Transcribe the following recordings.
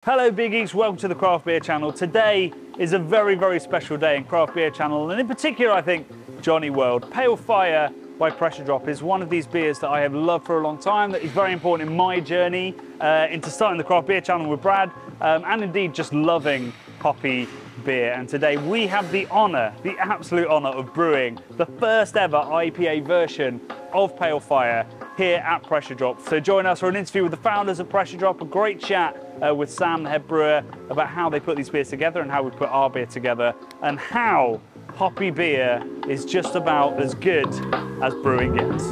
Hello Big Geeks, welcome to the Craft Beer Channel. Today is a very, very special day in Craft Beer Channel, and in particular I think Johnny World. Pale Fire by Pressure Drop is one of these beers that I have loved for a long time, that is very important in my journey into starting the Craft Beer Channel with Brad, and indeed just loving hoppy beer. And today we have the honour, the absolute honour of brewing the first ever IPA version of Pale Fire here at Pressure Drop. So join us for an interview with the founders of Pressure Drop, a great chat with Sam, the head brewer, about how they put these beers together and how we put our beer together, and how hoppy beer is just about as good as brewing gets.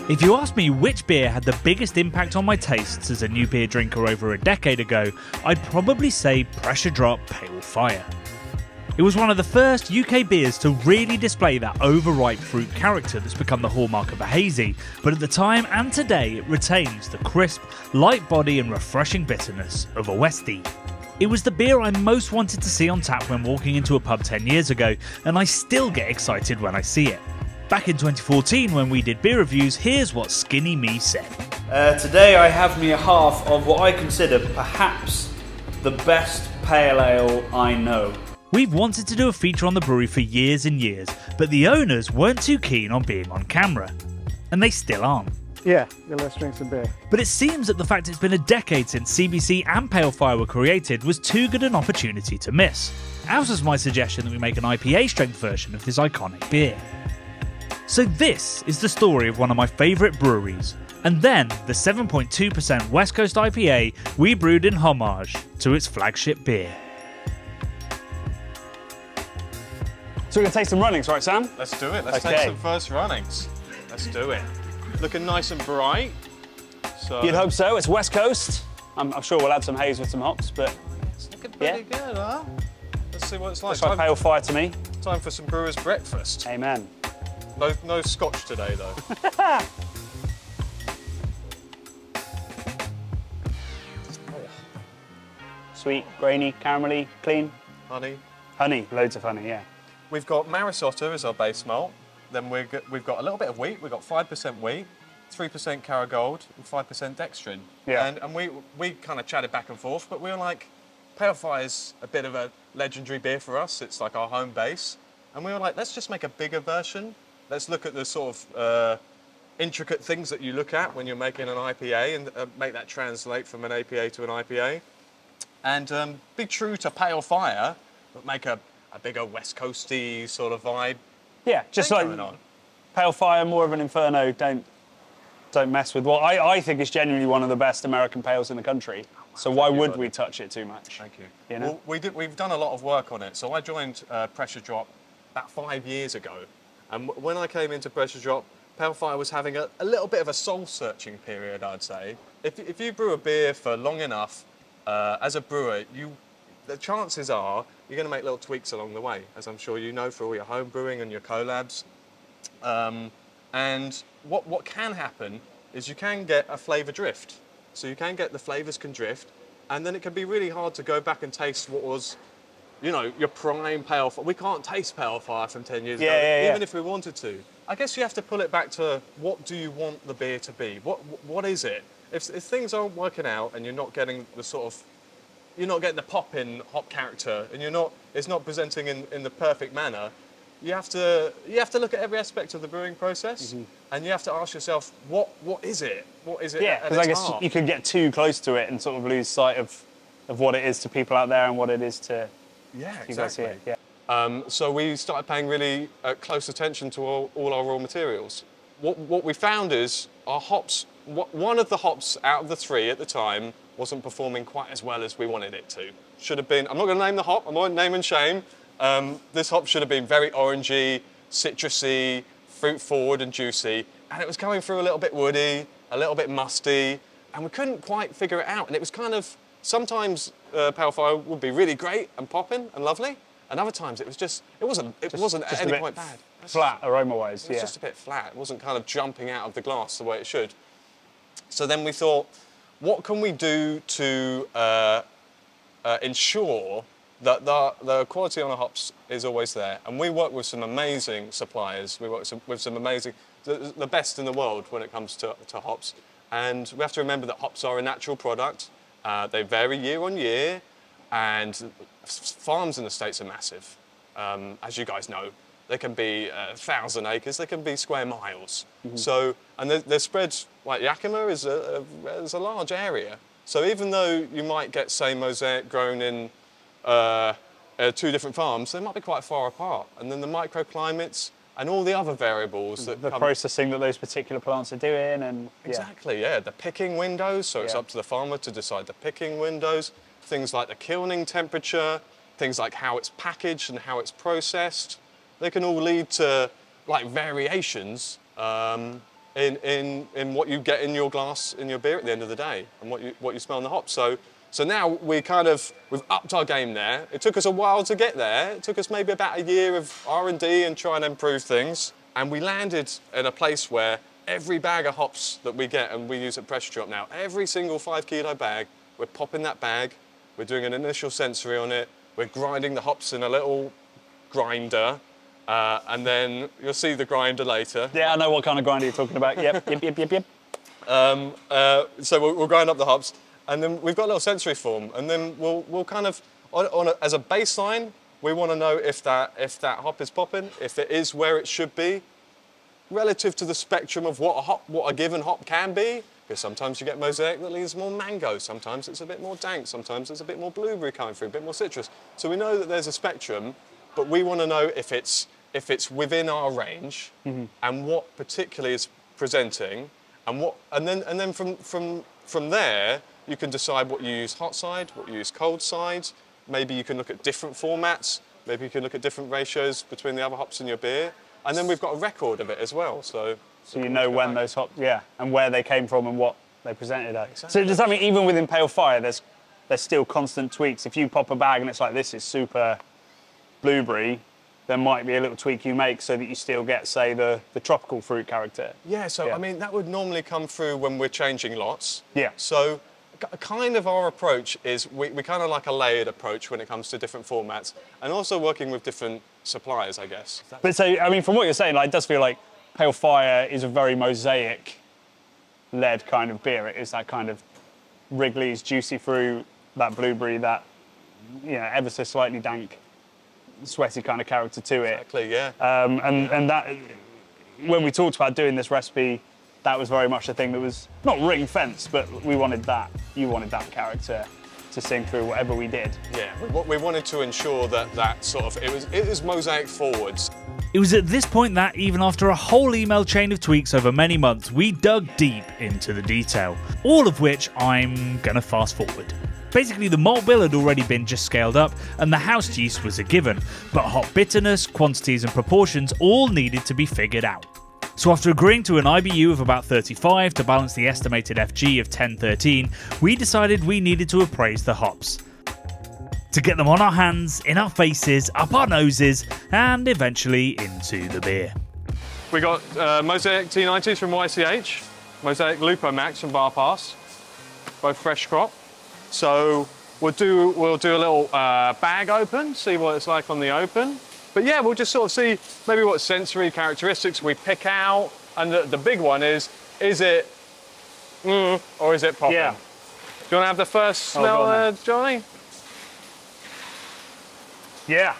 If you asked me which beer had the biggest impact on my tastes as a new beer drinker over a decade ago, I'd probably say Pressure Drop Pale Fire. It was one of the first UK beers to really display that overripe fruit character that's become the hallmark of a hazy, but at the time and today it retains the crisp, light body and refreshing bitterness of a Westie. It was the beer I most wanted to see on tap when walking into a pub 10 years ago, and I still get excited when I see it. Back in 2014 when we did beer reviews, here's what Skinny Me said. Today I have me a half of what I consider perhaps the best pale ale I know. We've wanted to do a feature on the brewery for years and years, but the owners weren't too keen on being on camera. And they still aren't. Yeah, let's drink some beer. But it seems that the fact it's been a decade since CBC and Pale Fire were created was too good an opportunity to miss. As was my suggestion that we make an IPA strength version of this iconic beer. So this is the story of one of my favourite breweries, and then the 7.2% West Coast IPA we brewed in homage to its flagship beer. So we're going to take some runnings, right Sam? Let's do it. Let's take some first runnings. Let's do it. Looking nice and bright. So You'd hope so. It's West Coast. I'm sure we'll add some haze with some hops, but it's looking pretty good, huh? Let's see what it's like. Looks like Pale Fire to me. Time for some brewer's breakfast. Amen. No scotch today, though. Sweet, grainy, caramelly, clean. Honey. Honey, loads of honey, yeah. We've got Marisotta as our base malt. Then we've got a little bit of wheat. We've got 5% wheat, 3% Caragold, and 5% dextrin. Yeah. And we kind of chatted back and forth, but we were like, Pale Fire is a bit of a legendary beer for us. It's like our home base. And we were like, let's just make a bigger version. Let's look at the sort of intricate things that you look at when you're making an IPA and make that translate from an APA to an IPA. And be true to Pale Fire, but make a bigger West Coasty sort of vibe. Yeah, just like Pale Fire, more of an Inferno, don't mess with what I think is genuinely one of the best American pales in the country. So why would we touch it too much? Thank you. You know? Well, we've done a lot of work on it. So I joined Pressure Drop about 5 years ago. And when I came into Pressure Drop, Pale Fire was having a little bit of a soul-searching period, I'd say. If you brew a beer for long enough, as a brewer, the chances are you're going to make little tweaks along the way, as I'm sure you know for all your home brewing and your collabs. And what can happen is you can get a flavour drift. So you can get the flavours can drift, and then it can be really hard to go back and taste what was, you know, your prime Pale Fire. We can't taste Pale Fire from 10 years ago, even if we wanted to. I guess you have to pull it back to what do you want the beer to be? What is it? If things aren't working out and you're not getting the sort of, you're not getting the pop in hop character, and it's not presenting in the perfect manner, you have to look at every aspect of the brewing process, and you have to ask yourself, what is it? What is it? Yeah, because I guess you could get too close to it and sort of lose sight of what it is to people out there and what it is to you guys here. Yeah. So we started paying really close attention to all our raw materials. What we found is our hops, one of the hops out of the three at the time wasn't performing quite as well as we wanted it to. Should have been, I'm not going to name the hop, I won't name and shame. This hop should have been very orangey, citrusy, fruit forward and juicy, and it was coming through a little bit woody, a little bit musty, and we couldn't quite figure it out. And it was kind of, sometimes Pale Fire would be really great and popping and lovely, and other times it wasn't at any point bad. Flat aroma-wise, It was just a bit flat. It wasn't kind of jumping out of the glass the way it should. So then we thought, what can we do to ensure that the quality on the hops is always there? And we work with some amazing suppliers. We work with some amazing, the best in the world when it comes to hops. And we have to remember that hops are a natural product. They vary year on year, and farms in the States are massive. As you guys know, they can be 1,000 acres, they can be square miles. So, and they're spread, like Yakima is a large area. So even though you might get, say, mosaic grown in 2 different farms, they might be quite far apart. And then the microclimates and all the other variables that the processing that those particular plants are doing, and exactly, yeah, the picking windows. So it's up to the farmer to decide the picking windows. Things like the kilning temperature, things like how it's packaged and how it's processed. They can all lead to like variations in what you get in your glass, in your beer at the end of the day, and what you smell in the hops. So now we've upped our game there. It took us a while to get there. It took us maybe about a year of R&D and trying to improve things. And we landed in a place where every bag of hops that we get and we use at Pressure Drop now, every single 5 kilo bag, we're popping that bag, we're doing an initial sensory on it, we're grinding the hops in a little grinder, and then you'll see the grinder later. Yeah, I know what kind of grinder you're talking about. Yep. So we'll grind up the hops, and then we've got a little sensory form, and then we'll kind of, as a baseline, we want to know if that hop is popping, if it is where it should be, relative to the spectrum of what a given hop can be. Because sometimes you get mosaic that leaves more mango, sometimes it's a bit more dank, sometimes there's a bit more blueberry coming through, a bit more citrus. So we know that there's a spectrum, but we want to know if it's within our range and what particularly is presenting, and then from there you can decide what you use hot side, what you use cold side. Maybe you can look at different formats. Maybe you can look at different ratios between the other hops in your beer. And then we've got a record of it as well. So you know when those hops, and where they came from and what they presented at. Exactly. So does that mean even within Pale Fire, there's still constant tweaks? If you pop a bag and it's like, this is super blueberry, there might be a little tweak you make so that you still get, say, the tropical fruit character. Yeah, so I mean, that would normally come through when we're changing lots. Yeah. So kind of our approach is we kind of like a layered approach when it comes to different formats, and also working with different suppliers, I guess. But so, I mean, from what you're saying, like, it does feel like Pale Fire is a very mosaic-led kind of beer. It is that kind of Wrigley's juicy fruit, that blueberry, that, ever so slightly dank, sweaty kind of character to it. Exactly, yeah. And that, when we talked about doing this recipe, that was very much a thing that was not ring fence, but we wanted that. You wanted that character to sing through whatever we did. Yeah, we wanted to ensure that sort of, it was mosaic forwards. It was at this point that, even after a whole email chain of tweaks over many months, we dug deep into the detail, all of which I'm gonna fast forward. Basically, the malt bill had already been just scaled up, and the house yeast was a given, but hop bitterness, quantities and proportions all needed to be figured out. So after agreeing to an IBU of about 35 to balance the estimated FG of 10-13, we decided we needed to appraise the hops. To get them on our hands, in our faces, up our noses, and eventually into the beer. We got Mosaic T90s from YCH, Mosaic Lupo Max from Bar Pass, both fresh crop. So we'll do a little bag open, see what it's like on the open. But yeah, we'll just sort of see maybe what sensory characteristics we pick out. And the big one is it or is it popping? Yeah. Do you want to have the first smell, Johnny? Yeah.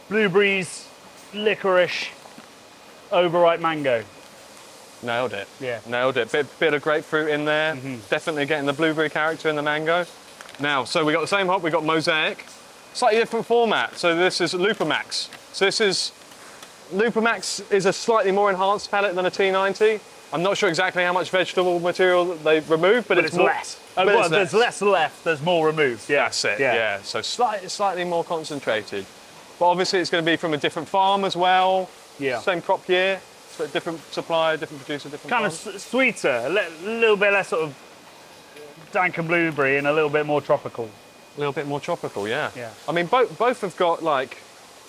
Blueberries, licorice, overripe mango. Nailed it. Yeah. Nailed it. Bit of grapefruit in there. Definitely getting the blueberry character in the mango. Now, so we got the same hop, we got Mosaic. Slightly different format. So this is Lupo Max. So Lupo Max is a slightly more enhanced palate than a T90. I'm not sure exactly how much vegetable material they've removed, but it's more, less. Well, there's less left, there's more removed. Yeah. That's it, yeah. So slightly more concentrated. But obviously it's going to be from a different farm as well. Yeah. Same crop year, so different supplier, different producer, different Kind farm. of sweeter, a little bit less sort of dank and blueberry and a little bit more tropical. A little bit more tropical, yeah. Yeah. I mean, both have got like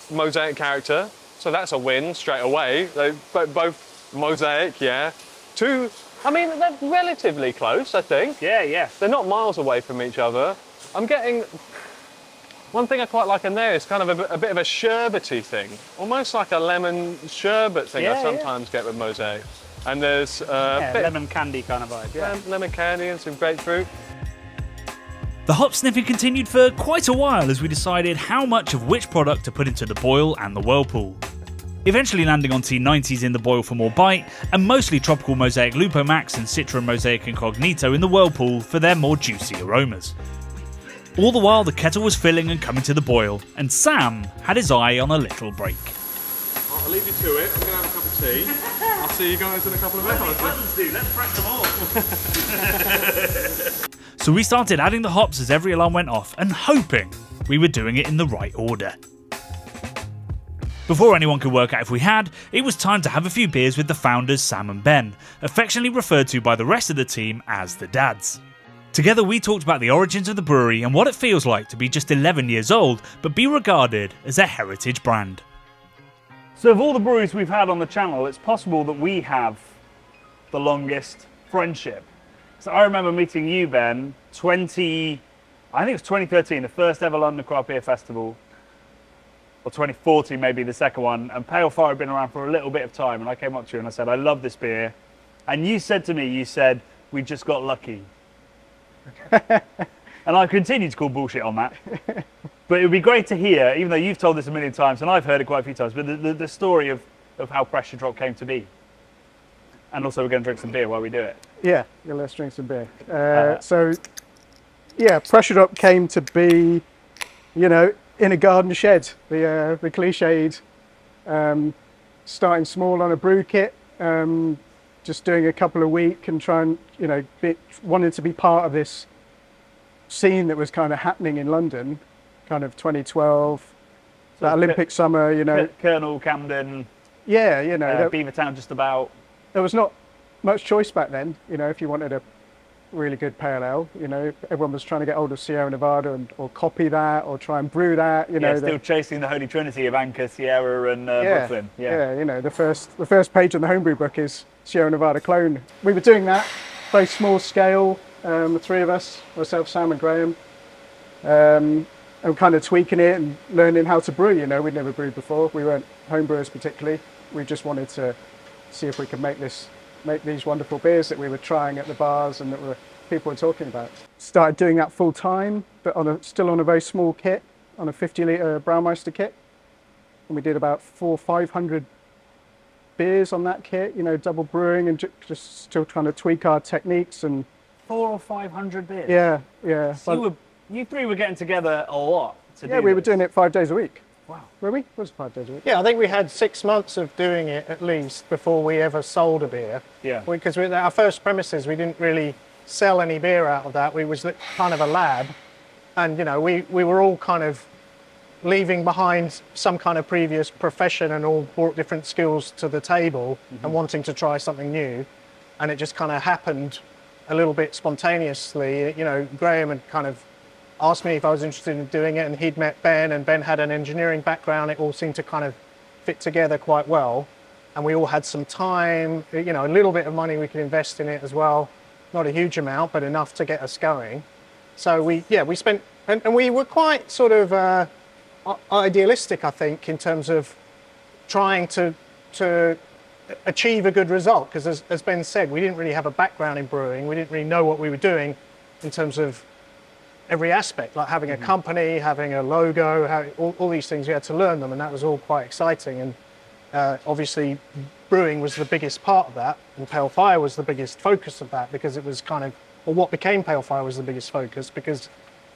mosaic character, so that's a win straight away. They both mosaic, yeah. I mean, they're relatively close, I think. Yeah, yeah. They're not miles away from each other. I'm getting One thing I quite like in there is kind of a bit of a sherbety thing, almost like a lemon sherbet thing I sometimes get with mosaic. And there's a bit lemon candy kind of vibe. Yeah. Lemon candy and some grapefruit. The hop sniffing continued for quite a while as we decided how much of which product to put into the boil and the whirlpool. Eventually landing on T90s in the boil for more bite, and mostly Tropical Mosaic Lupo Max and Citra Mosaic Incognito in the whirlpool for their more juicy aromas. All the while the kettle was filling and coming to the boil, and Sam had his eye on a little break. I'll leave you to it, I'm going to have a cup of tea. I'll see you guys in a couple of hours. Let's press them all. So we started adding the hops as every alarm went off and hoping we were doing it in the right order. Before anyone could work out if we had, it was time to have a few beers with the founders Sam and Ben, affectionately referred to by the rest of the team as the Dads. Together we talked about the origins of the brewery and what it feels like to be just 11 years old but be regarded as a heritage brand. So of all the breweries we've had on the channel, it's possible that we have the longest friendship. So I remember meeting you, Ben, I think it was 2013, the first ever London Craft Beer Festival, or 2014 maybe the second one, and Pale Fire had been around for a little bit of time, and I came up to you and I said, I love this beer. And you said to me, we just got lucky. And I continue to call bullshit on that. But it would be great to hear, even though you've told this a million times, and I've heard it quite a few times, but the story of how Pressure Drop came to be. And also we're going to drink some beer while we do it. Yeah, let's drink some beer. So, yeah, Pressure Drop came to be, you know, in a garden shed. The cliched, starting small on a brew kit, just doing a couple a week and trying, you know, wanting to be part of this scene that was kind of happening in London, kind of 2012, that Olympic summer, you know. Colonel, Camden. Yeah, you know. Beavertown just about. There was not much choice back then, you know, if you wanted a really good pale ale, you know, everyone was trying to get hold of Sierra Nevada or copy that or try and brew that, you know. Still chasing the holy trinity of Anchor, Sierra and Brooklyn. Yeah, you know, the first page on the homebrew book is Sierra Nevada clone. We were doing that, very small scale, the three of us, myself, Sam and Graham, and kind of tweaking it and learning how to brew, you know. We'd never brewed before, we weren't homebrewers particularly, we just wanted to see if we could make these wonderful beers that we were trying at the bars and that people were talking about. Started doing that full time, but still on a very small kit, on a 50-litre Braumeister kit. And we did about 400 or 500 beers on that kit, you know, double brewing and just still trying to tweak our techniques. And 400 or 500 beers? Yeah. So you three were getting together a lot to do we were doing it 5 days a week. Wow. Were we? Was it 5 days a week? Yeah, I think we had 6 months of doing it at least before we ever sold a beer. Yeah. Because with our first premises, we didn't really sell any beer out of that. We was kind of a lab. And, you know, we were all kind of leaving behind some kind of previous profession and all brought different skills to the table and wanting to try something new. And it just kind of happened a little bit spontaneously. You know, Graham had kind of asked me if I was interested in doing it, and he'd met Ben, and Ben had an engineering background. It all seemed to kind of fit together quite well. And we all had some time, you know, a little bit of money we could invest in it as well. Not a huge amount, but enough to get us going. So we spent, and we were quite sort of idealistic, I think, in terms of trying to achieve a good result. Because as Ben said, we didn't really have a background in brewing. We didn't really know what we were doing in terms of every aspect, like having a company, having a logo, all these things. You had to learn them, and that was all quite exciting. And obviously, brewing was the biggest part of that, and Pale Fire was the biggest focus of that, because it was kind of, or what became Pale Fire was the biggest focus, because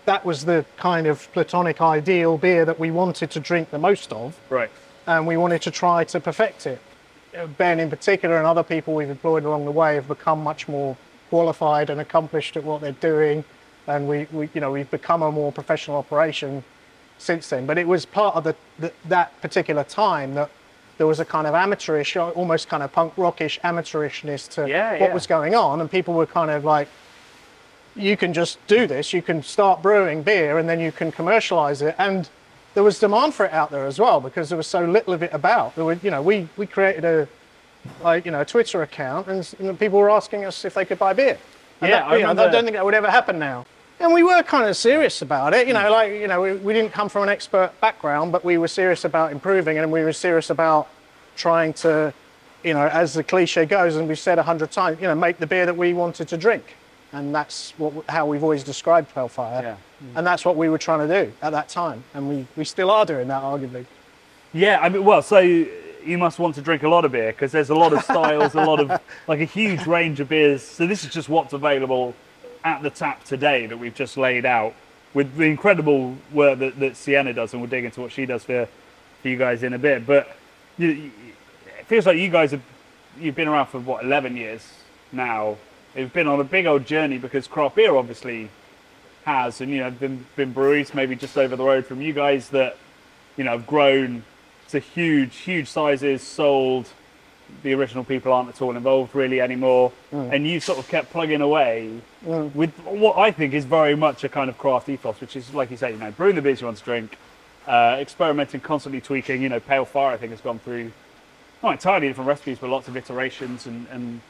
that was the kind of platonic ideal beer that we wanted to drink the most of. Right. And we wanted to try to perfect it. Ben in particular and other people we've employed along the way have become much more qualified and accomplished at what they're doing. And we've become a more professional operation since then. But it was part of that particular time that there was a kind of amateurish, almost kind of punk rockish amateurishness to what was going on. And people were kind of like, you can just do this, you can start brewing beer and then you can commercialize it. And there was demand for it out there as well, because there was so little of it about. There were, you know, we created a Twitter account, and people were asking us if they could buy beer. And I don't think that would ever happen now. And we were kind of serious about it, we didn't come from an expert background, but we were serious about improving, and we were serious about trying to, as the cliche goes, and we've said 100 times, make the beer that we wanted to drink. And that's how we've always described Pale Fire. Yeah. And that's what we were trying to do at that time. And we still are doing that, arguably. Yeah, I mean, well, so you must want to drink a lot of beer, because there's a lot of styles, a huge range of beers. So this is just what's available at the tap today that we've just laid out, with the incredible work that Sienna does, and we'll dig into what she does for you guys in a bit. But it feels like you guys you've been around for, 11 years now. You've been on a big old journey, because craft beer obviously has, and been breweries maybe just over the road from you guys that have grown to huge sizes, sold. The original people aren't at all involved really anymore, and you sort of kept plugging away with what I think is very much a kind of craft ethos, which is, like you say, brewing the beers you want to drink, experimenting, constantly tweaking. Pale Fire I think has gone through not entirely different recipes, but lots of iterations and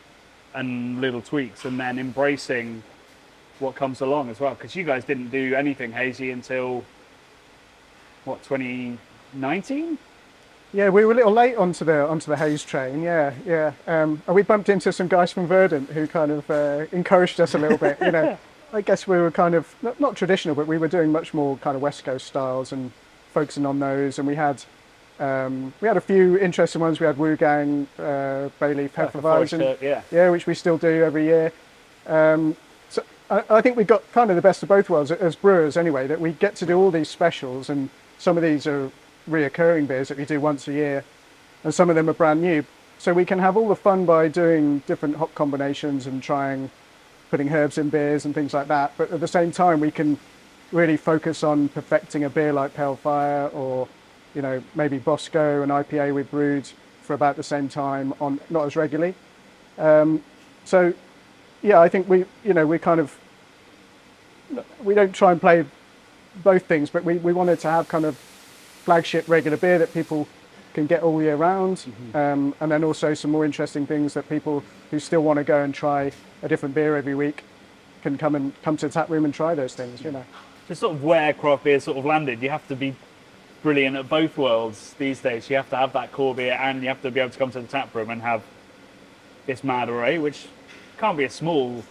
little tweaks, and then embracing what comes along as well, because you guys didn't do anything hazy until 2019. Yeah, we were a little late onto the haze train. Yeah. And we bumped into some guys from Verdant who kind of encouraged us a little bit. I guess we were kind of not traditional, but we were doing much more kind of West Coast styles and focusing on those. And we had a few interesting ones. We had Wu Gang, Bayleaf, Hefeweizen, which we still do every year. So I think we got kind of the best of both worlds as brewers, anyway. That we get to do all these specials, and some of these are reoccurring beers that we do once a year, and some of them are brand new, so we can have all the fun by doing different hop combinations and putting herbs in beers and things like that, but at the same time we can really focus on perfecting a beer like Pale Fire, or maybe Bosco, an IPA we brewed for about the same time, on not as regularly. So yeah, I think we don't try and play both things, but we wanted to have kind of flagship regular beer that people can get all year round, and then also some more interesting things that people who still want to go and try a different beer every week can come to the tap room and try those things. Just sort of where craft beer sort of landed. You have to be brilliant at both worlds these days. You have to have that core beer, and you have to be able to come to the tap room and have this mad array, which can't be a small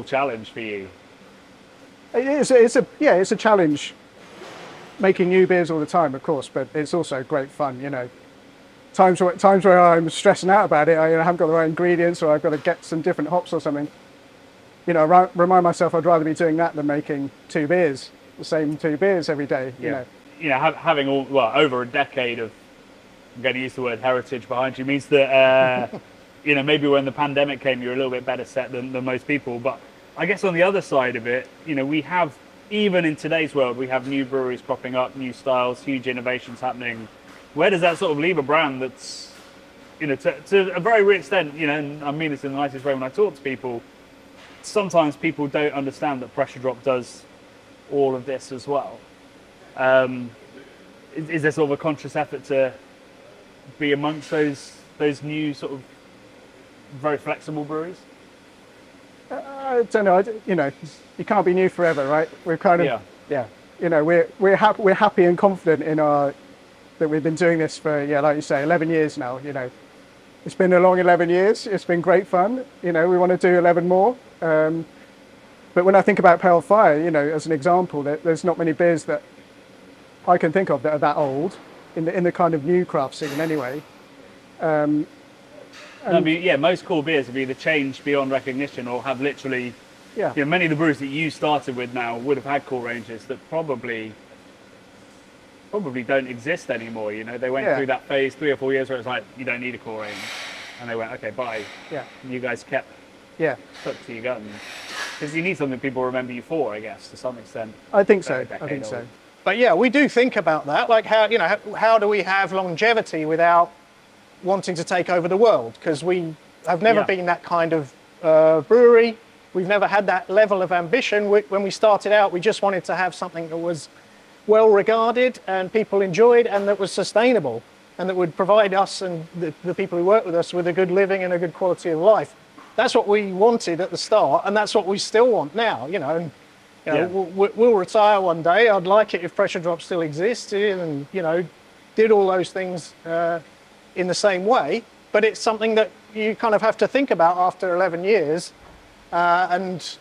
challenge for you. It's a challenge making new beers all the time, of course, but it's also great fun. Times where I'm stressing out about it, I haven't got the right ingredients, or I've got to get some different hops or something. I remind myself I'd rather be doing that than making the same two beers every day. Having over a decade of, I'm going to use the word heritage behind you, means that maybe when the pandemic came, you're a little bit better set than most people. But I guess on the other side of it, we have, even in today's world, we have new breweries popping up, new styles, huge innovations happening. Where does that sort of leave a brand that's, to a very real extent, and I mean this in the nicest way when I talk to people, sometimes people don't understand that Pressure Drop does all of this as well. Is there sort of a conscious effort to be amongst those new sort of very flexible breweries? I don't know. You can't be new forever, right? We're kind of, we're happy and confident in that we've been doing this for, like you say, 11 years now. It's been a long 11 years. It's been great fun. We want to do 11 more. But when I think about Pale Fire, as an example, there's not many beers that I can think of that are that old in the kind of new craft scene, anyway. Most core beers have either changed beyond recognition or have literally, many of the breweries that you started with now would have had core ranges that probably don't exist anymore. They went through that phase 3 or 4 years where it's like, you don't need a core range, and they went, okay, bye. And you guys kept stuck to your guns, because you need something people remember you for, I guess, to some extent. I think so. But yeah, we do think about that, like how do we have longevity without wanting to take over the world? Because we have never been that kind of brewery. We've never had that level of ambition. When we started out, we just wanted to have something that was well regarded and people enjoyed, and that was sustainable, and that would provide us and the people who work with us with a good living and a good quality of life. That's what we wanted at the start, and that's what we still want now. You know, we'll retire one day. I'd like it if pressure drop still existed and, you know, did all those things in the same way. But it's something that you kind of have to think about after 11 years. And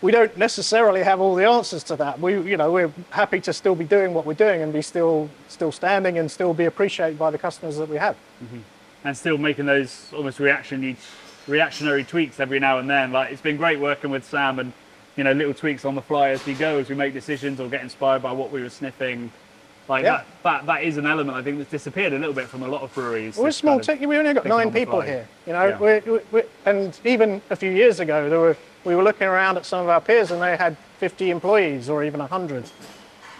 we don't necessarily have all the answers to that. We're happy to still be doing what we're doing and be still standing and still be appreciated by the customers that we have. Mm-hmm. And still making those almost reactionary tweaks every now and then. Like, it's been great working with Sam, and you know, little tweaks on the fly as we go, as we make decisions or get inspired by what we were sniffing. Like that is an element I think that's disappeared a little bit from a lot of breweries. We're a small team. We only got 9 people here. You know, and even a few years ago, we were looking around at some of our peers and they had 50 employees or even 100.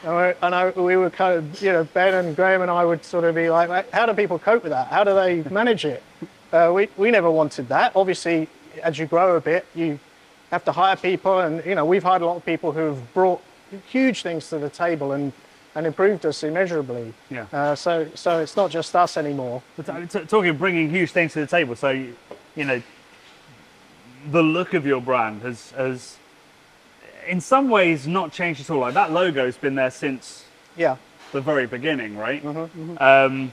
And we were kind of, you know, Ben and Graham and I would sort of be like, how do people cope with that? How do they manage it? We never wanted that. Obviously, as you grow a bit, you have to hire people, and you know, we've hired a lot of people who've brought huge things to the table and improved us immeasurably. Yeah. So it's not just us anymore. Talking of bringing huge things to the table, so you know, the look of your brand has in some ways not changed at all. Like, that logo's been there since the very beginning, right? Mm-hmm, mm-hmm.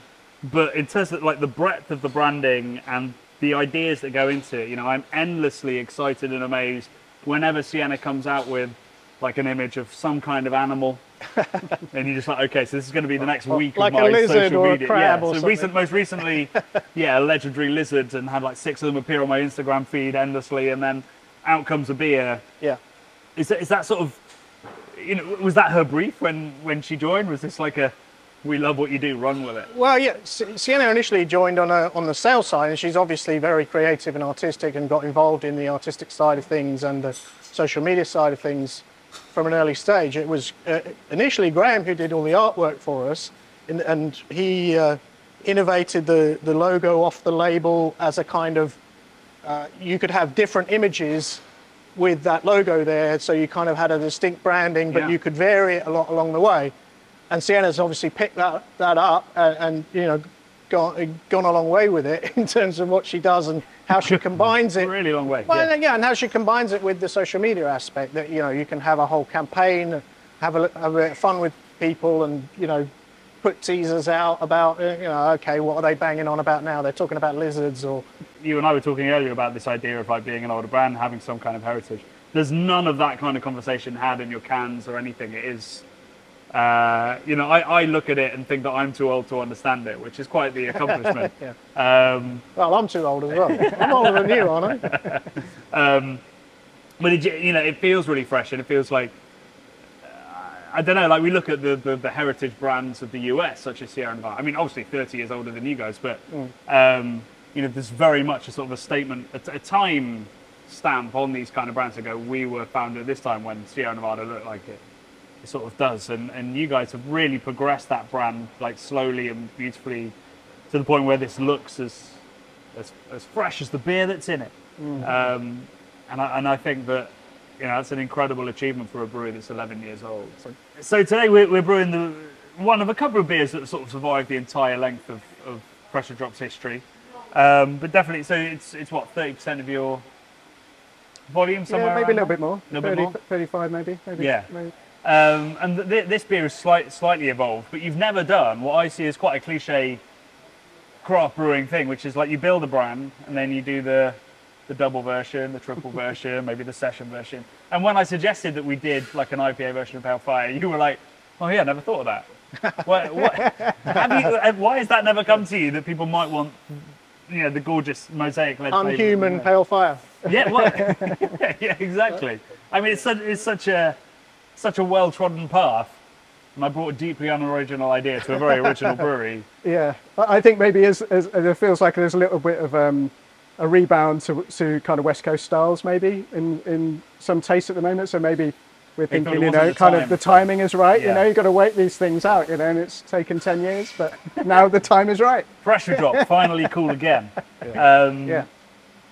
But in terms of like the breadth of the branding and the ideas that go into it, you know, I'm endlessly excited and amazed whenever Sienna comes out with like an image of some kind of animal, and you're just like, okay, so this is going to be the next week like of my a lizard social or media. A crab or something. Most recently, a legendary lizard, and had like 6 of them appear on my Instagram feed endlessly, and then out comes a beer. Yeah. Is that sort of, you know, was that her brief when she joined? Was this like a, we love what you do, run with it? Well, yeah, Sienna initially joined on the sales side, and she's obviously very creative and artistic and got involved in the artistic side of things and the social media side of things from an early stage. It was initially Graham who did all the artwork for us, and he innovated the logo off the label as a kind of, you could have different images with that logo there, so you kind of had a distinct branding, but you could vary it a lot along the way. And Sienna's obviously picked that up and you know, gone a long way with it in terms of what she does and how she combines it. A really long way. Well, and how she combines it with the social media aspect, that, you know, you can have a whole campaign, have a bit of fun with people, and, you know, put teasers out about, you know, okay, what are they banging on about now? They're talking about lizards. Or you and I were talking earlier about this idea of like being an older brand, having some kind of heritage. There's none of that kind of conversation had in your cans or anything. It is, you know, I look at it and think that I'm too old to understand it, which is quite the accomplishment. Well, I'm too old as well. I'm older than you, aren't I? But you know, it feels really fresh, and it feels like, I don't know, like we look at the heritage brands of the US, such as Sierra Nevada. I mean, obviously 30 years older than you guys, but you know, there's very much a sort of a statement, a time stamp on these kind of brands to go, we were founded at this time when Sierra Nevada looked like it sort of does, and you guys have really progressed that brand like slowly and beautifully to the point where this looks as fresh as the beer that's in it. And I think that, you know, that's an incredible achievement for a brewery that's 11 years old. So today we're brewing one of a couple of beers that sort of survived the entire length of Pressure Drop's history, but definitely, so it's what, 30% of your volume somewhere? Yeah, maybe a little bit more. 35 maybe. Yeah. Maybe. And this beer is slightly evolved, but you've never done what I see as quite a cliche craft brewing thing, which is like you build a brand and then you do the double version, the triple version, maybe the session version. And when I suggested that we did like an IPA version of Pale Fire, you were like, oh yeah, I never thought of that. Why has that never come to you, that people might want, you know, the gorgeous mosaic led unhuman Pale Fire? Yeah, well, yeah, exactly. I mean, it's such a well-trodden path, and I brought a deeply unoriginal idea to a very original brewery. Yeah, I think maybe as it feels like there's a little bit of a rebound to kind of West Coast styles, maybe in some taste at the moment. So maybe we're thinking, you know, kind of the timing is right. Yeah. You know, you've got to wait these things out, you know, and it's taken 10 years, but now the time is right. Pressure Drop, finally cool again.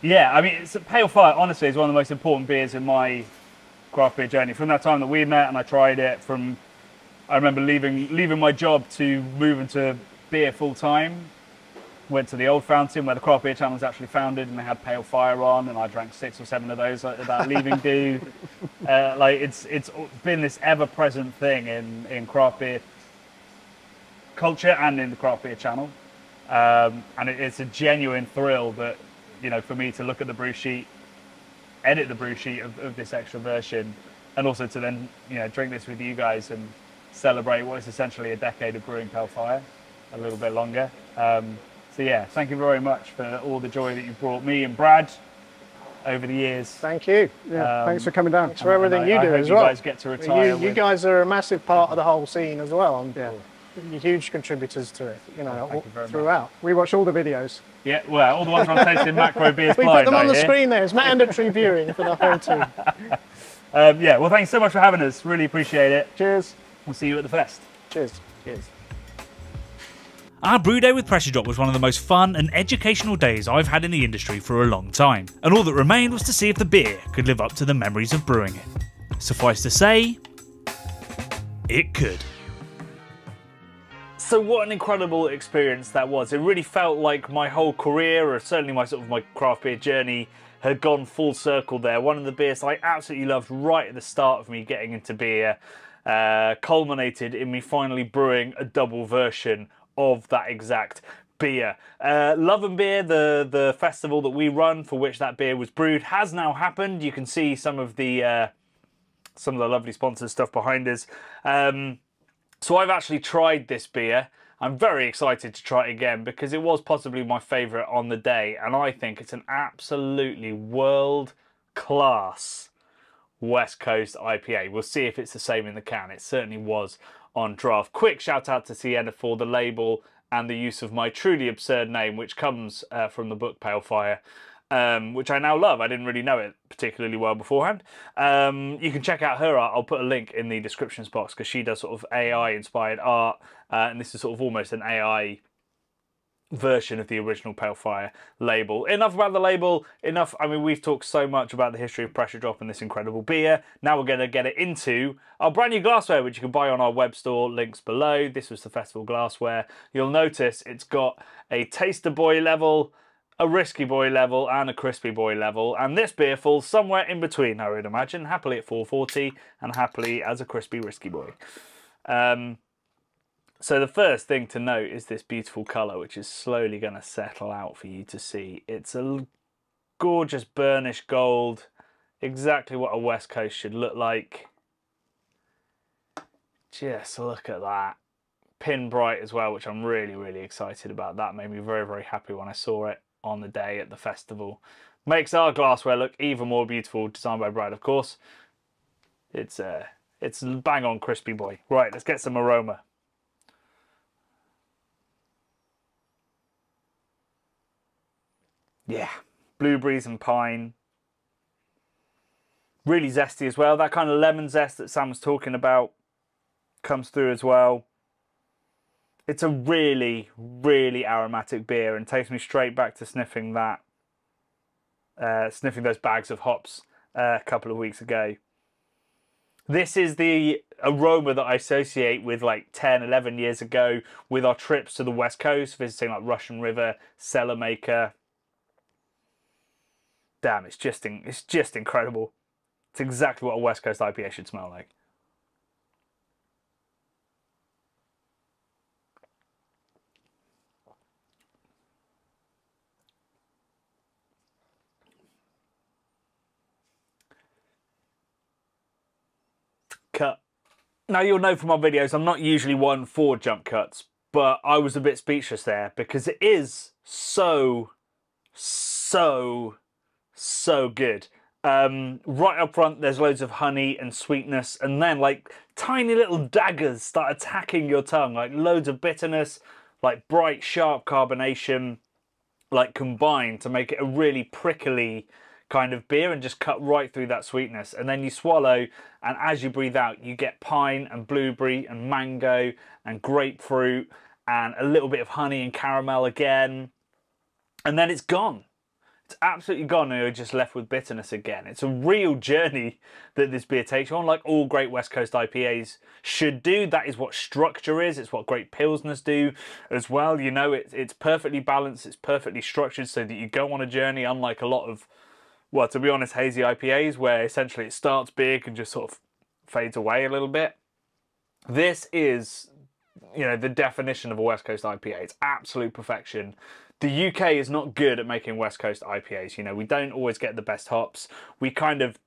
Yeah, I mean, Pale Fire, honestly, is one of the most important beers in my craft beer journey. From that time that we met and I tried it, I remember leaving my job to move into beer full time. Went to the old fountain where the craft beer channel was actually founded, and they had Pale Fire on, and I drank 6 or 7 of those without leaving do. Like it's been this ever-present thing in craft beer culture and in the craft beer channel, and it's a genuine thrill that, you know, for me to look at the brew sheet, edit the brew sheet of this extra version, and also to then, you know, drink this with you guys and celebrate what is essentially a decade of brewing Pale Fire, a little bit longer. So yeah, thank you very much for all the joy that you've brought me and Brad over the years. Thank you. Yeah, thanks for coming down. Thanks for everything you do as you well. guys get to retire. You guys are a massive part of the whole scene as well. And Yeah. you're huge contributors to it, you know, thank you very much. throughout. We watch all the videos. Yeah, well, all the ones I'm tasting macro beers We blind. put them on I the hear. screen there. It's mandatory viewing for the whole team. Yeah, well, thanks so much for having us. Really appreciate it. Cheers. We'll see you at the fest. Cheers. Cheers. Our brew day with Pressure Drop was one of the most fun and educational days I've had in the industry for a long time, and all that remained was to see if the beer could live up to the memories of brewing it. Suffice to say, it could. So what an incredible experience that was. It really felt like my whole career, or certainly my craft beer journey, had gone full circle there. One of the beers I absolutely loved right at the start of me getting into beer culminated in me finally brewing a double version of that exact beer. Love and Beer, the festival that we run for which that beer was brewed, has now happened. You can see some of the lovely sponsored stuff behind us. So I've actually tried this beer. I'm very excited to try it again because it was possibly my favourite on the day, and I think it's an absolutely world-class West Coast IPA. We'll see if it's the same in the can. It certainly was on draft. Quick shout out to Sienna for the label and the use of my truly absurd name, which comes from the book Pale Fire, which I now love. I didn't really know it particularly well beforehand. You can check out her art. I'll put a link in the descriptions box because she does sort of AI inspired art, and this is sort of almost an AI version of the original Pale Fire label. Enough about the label, enough. I mean, we've talked so much about the history of Pressure Drop and this incredible beer. Now we're going to get it into our brand new glassware, which you can buy on our web store, links below. This was the festival glassware. You'll notice it's got a taster boy level, a risky boy level, and a crispy boy level, and this beer falls somewhere in between, I would imagine, happily at 440 and happily as a crispy risky boy. So the first thing to note is this beautiful colour, which is slowly going to settle out for you to see. It's a gorgeous burnished gold, exactly what a West Coast should look like. Just look at that. Pin bright as well, which I'm really, really excited about. That made me very, very happy when I saw it on the day at the festival. Makes our glassware look even more beautiful, designed by Brad, of course. It's bang on crispy boy. Right, let's get some aroma. Yeah, blueberries and pine. Really zesty as well. That kind of lemon zest that Sam was talking about comes through as well. It's a really, really aromatic beer and takes me straight back to sniffing that, sniffing those bags of hops a couple of weeks ago. This is the aroma that I associate with like 10, 11 years ago with our trips to the West Coast, visiting like Russian River, Cellar Maker. Damn, it's just incredible. It's exactly what a West Coast IPA should smell like. Cut. Now you'll know from our videos I'm not usually one for jump cuts, but I was a bit speechless there because it is so good. Right up front there's loads of honey and sweetness, and then like tiny little daggers start attacking your tongue, like loads of bitterness, like bright sharp carbonation, like combined to make it a really prickly kind of beer and just cut right through that sweetness. And then you swallow, and as you breathe out you get pine and blueberry and mango and grapefruit and a little bit of honey and caramel again, and then it's gone. It's absolutely gone, and you're just left with bitterness again. It's a real journey that this beer takes you on, like all great West Coast IPAs should do. That is what structure is. It's what great Pilsners do as well. You know, it's perfectly balanced. It's perfectly structured so that you go on a journey, unlike a lot of, well, to be honest, hazy IPAs, where essentially it starts big and just sort of fades away a little bit. This is, you know, the definition of a West Coast IPA. It's absolute perfection. The UK is not good at making West Coast IPAs. You know, we don't always get the best hops. We kind of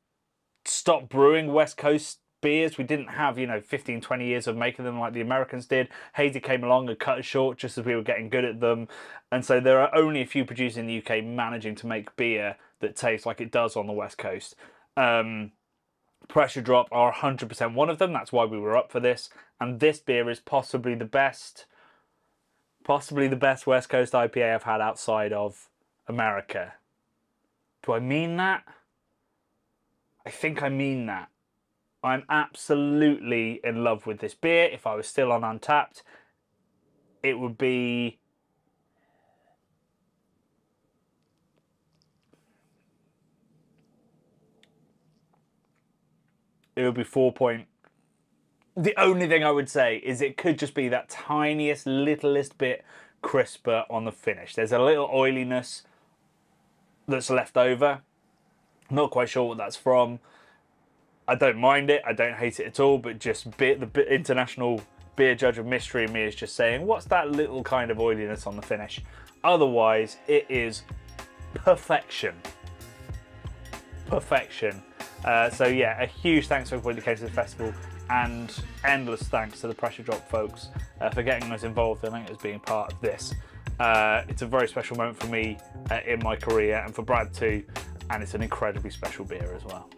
stopped brewing West Coast beers. We didn't have, you know, 15, 20 years of making them like the Americans did. Hazy came along and cut us short just as we were getting good at them. And so there are only a few producers in the UK managing to make beer that tastes like it does on the West Coast. Pressure Drop are 100% one of them. That's why we were up for this. And this beer is possibly the best West Coast IPA I've had outside of America. Do I mean that? I think I mean that. I'm absolutely in love with this beer. If I was still on Untapped, it would be... It would be 4 point. The only thing I would say is it could just be that tiniest, littlest bit crisper on the finish. There's a little oiliness that's left over. Not quite sure what that's from. I don't mind it. I don't hate it at all. But just the international beer judge of mystery in me is just saying, what's that little kind of oiliness on the finish? Otherwise, it is perfection. Perfection. So yeah, a huge thanks to everybody who came to the festival, and endless thanks to the Pressure Drop folks for getting us involved and as being part of this. It's a very special moment for me in my career, and for Brad too, and it's an incredibly special beer as well.